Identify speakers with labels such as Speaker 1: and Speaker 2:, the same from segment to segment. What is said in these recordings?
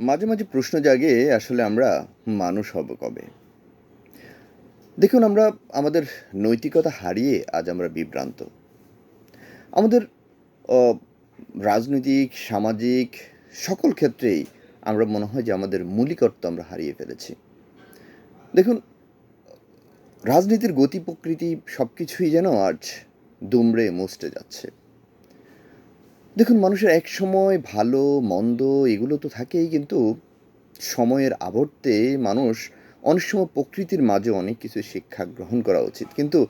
Speaker 1: মাঝে মাঝে প্রশ্ন জাগে আসলে আমরা মানুষ হব কবে। দেখুন, আমরা আমাদের নৈতিকতা হারিয়ে আজ আমরা বিভ্রান্ত। আমাদের আহ, রাজনৈতিক, সামাজিক সকল ক্ষেত্রেই আমরা মনে হয় যে আমাদের মূলিকত্ব আমরা হারিয়ে ফেলেছি। দেখুন, রাজনীতির গতি প্রকৃতি সব কিছুই যেন আজ দুমড়ে মুচড়ে যাচ্ছে। দেখুন, মানুষের এক সময় ভালো মন্দ এগুলো তো থাকেই, কিন্তু সময়ের আবর্তে মানুষ অনেক সময় প্রকৃতির মাঝে অনেক কিছু শিক্ষা গ্রহণ করা উচিত। কিন্তু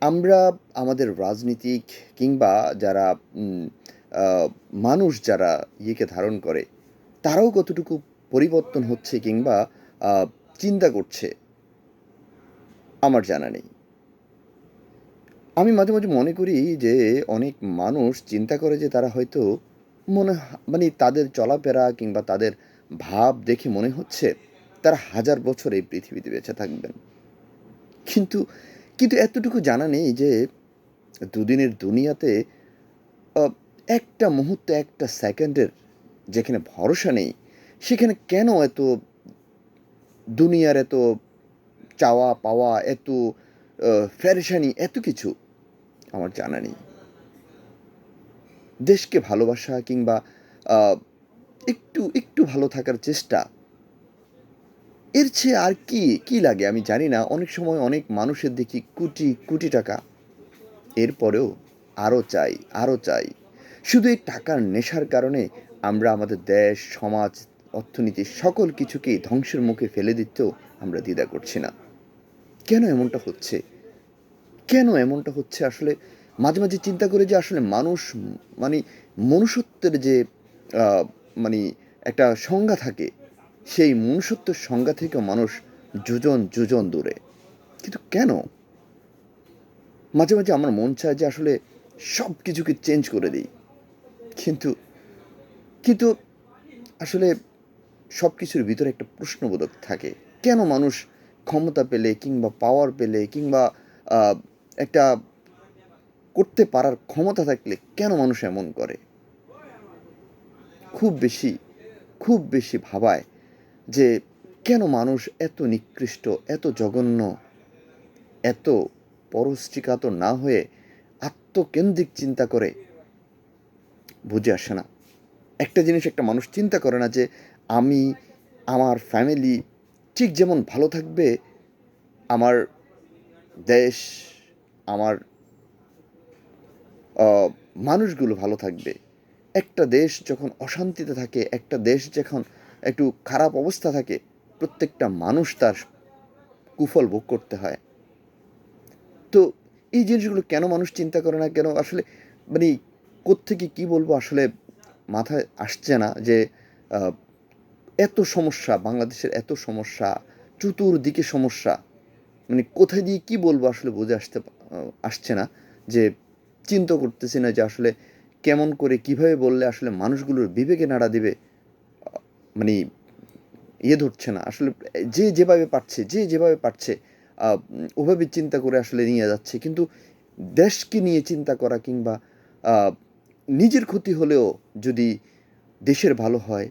Speaker 1: আমরা আমাদের রাজনীতিক কিংবা যারা উম, মানুষ যারা ইয়েকে ধারণ করে, তারাও কতটুকু পরিবর্তন হচ্ছে কিংবা আহ, চিন্তা করছে আমার জানা নেই। আমি মাঝে মাঝে মনে করি যে অনেক মানুষ চিন্তা করে যে তারা হয়তো মানে তাদের চলাফেরা কিংবা তাদের ভাব দেখে মনে হচ্ছে তারা হাজার বছর এই পৃথিবীতে বেঁচে থাকবেন। কিন্তু কিন্তু এতটুকু জানা নেই যে দুদিনের দুনিয়াতে আহ, একটা মুহূর্তে, একটা সেকেন্ডের যেখানে ভরসা নেই, সেখানে কেন এত দুনিয়ার এত চাওয়া পাওয়া, এত ফেরেশানি, এত কিছু আমার জানা নেই। দেশকে ভালোবাসা কিংবা আহ, একটু একটু ভালো থাকার চেষ্টা, এর চেয়ে আর কি কি লাগে আমি জানি না। অনেক সময় অনেক মানুষের দেখি কোটি কোটি টাকা, এরপরেও আরও চাই, আরও চাই। শুধু এই টাকার নেশার কারণে আমরা আমাদের দেশ, সমাজ, অর্থনীতি সকল কিছুকেই ধ্বংসের মুখে ফেলে দিতেও আমরা দ্বিধা করছি না। কেন এমনটা হচ্ছে? কেন এমনটা হচ্ছে আসলে? মাঝে মাঝে চিন্তা করে যে আসলে মানুষ, মানে মনুষ্যত্বের যে আহ, মানে একটা সংজ্ঞা থাকে, সেই মনুষ্যত্বের সংজ্ঞা থেকেও মানুষ যোজন যোজন দূরে। কিন্তু কেন? মাঝে মাঝে আমার মন চায় যে আসলে সব কিছুকে চেঞ্জ করে দিই। কিন্তু কিন্তু আসলে সব কিছুর ভিতরে একটা প্রশ্নবোধক থাকে। কেন মানুষ ক্ষমতা পেলে কিংবা পাওয়ার পেলে কিংবা আহ, একটা করতে পারার ক্ষমতা থাকলে কেন মানুষ এমন করে? খুব বেশি, খুব বেশি ভাবায় যে কেন মানুষ এত নিকৃষ্ট, এত জঘন্য, এত পরশ্রীকাতর না হয়ে আত্মকেন্দ্রিক চিন্তা করে, বুঝে আসে না। একটা জিনিস একটা মানুষ চিন্তা করে না যে আমি, আমার ফ্যামিলি ঠিক যেমন ভালো থাকবে, আমার দেশ, আমার মানুষগুলো ভালো থাকবে। একটা দেশ যখন অশান্তিতে থাকে, একটা দেশ যখন একটু খারাপ অবস্থা থাকে, প্রত্যেকটা মানুষ তার কুফল ভোগ করতে হয়। তো এই জিনিসগুলো কেন মানুষ চিন্তা করে না? কেন আসলে, মানে কোত্থেকে কী বলবো আসলে মাথায় আসছে না যে আহ, এত সমস্যা, বাংলাদেশের এত সমস্যা, চতুর্দিকে সমস্যা, মানে কোথায় দিয়ে কি বলবো আসলে বুঝে আসছে না। যে চিন্তা করতেছি না যে আসলে কেমন করে কিভাবে বললে আসলে মানুষগুলোর বিবেকে নাড়া দিবে। মানে ধরছে না আসলে। যে যেভাবে পারছে, যে যেভাবে পারছে ওভাবে চিন্তা করে আসলে নিয়ে যাচ্ছে। কিন্তু দেশকে নিয়ে চিন্তা করা কিংবা আহ, নিজের ক্ষতি হলেও যদি দেশের ভালো হয়,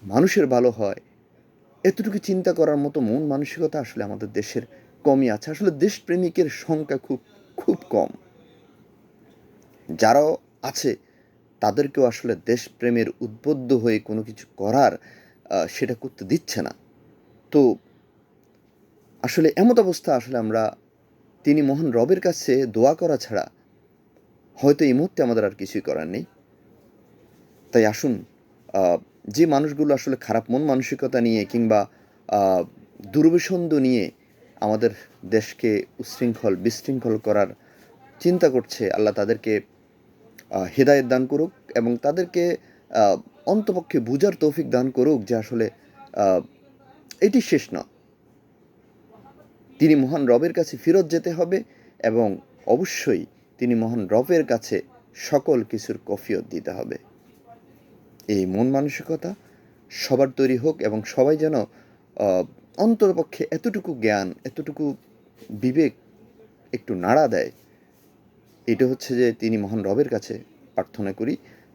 Speaker 1: মানুষের ভালো হয়, এতটুকু চিন্তা করার মতো মন মানসিকতা আসলে আমাদের দেশের কমই আছে। আসলে দেশপ্রেমিকের সংখ্যা খুব খুব কম। যারাও আছে তাদেরকেও আসলে দেশপ্রেমের উদ্বুদ্ধ হয়ে কোনো কিছু করার সেটা করতে দিচ্ছে না। তো আসলে এমত অবস্থা, আসলে আমরা তিনি মহান রবের কাছে দোয়া করা ছাড়া হয়তো এই মুহূর্তে আমাদের আর কিছুই করার নেই। তাই আসুন, আহ, যে মানুষগুলো আসলে খারাপ মন মানসিকতা নিয়ে কিংবা আহ, দুর্বিসন্ধ নিয়ে আমাদের দেশকে উচ্ছৃঙ্খল বিশৃঙ্খল করার চিন্তা করছে, আল্লাহ তাদেরকে হেদায়েত দান করুক এবং তাদেরকে আহ, অন্তপক্ষে বুঝার তৌফিক দান করুক যে আসলে আহ, এটি শেষ না। তিনি মহান রবের কাছে ফেরত যেতে হবে এবং অবশ্যই তিনি মহান রবের কাছে সকল কিছুর কফিয়ত দিতে হবে। এই মন মানসিকতা সবার তৈরি হোক এবং সবাই যেন আহ, অন্ততপক্ষে এতটুকু জ্ঞান, এতটুকু বিবেক একটু নাড়া দেয়। এটা হচ্ছে যে তিনি মহান রবের কাছে প্রার্থনা করি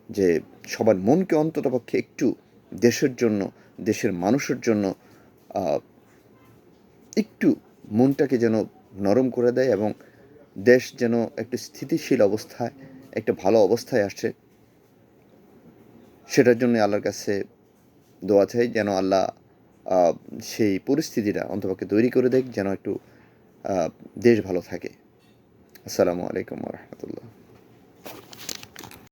Speaker 1: যে সবার মনকে অন্ততপক্ষে একটু দেশের জন্য, দেশের মানুষের জন্য একটু মনটাকে যেন নরম করে দেয় এবং দেশ যেন একটু স্থিতিশীল অবস্থায়, একটা ভালো অবস্থায় আসে, সেটার জন্য আল্লাহর কাছে দোয়া চাই যেন আল্লাহ আ সেই পরিস্থিতিটা অন্ততপক্ষে তৈরি করে দেক যেন একটু আ দেশ ভালো থাকে। আসসালামু আলাইকুম ওয়া রাহমাতুল্লাহ।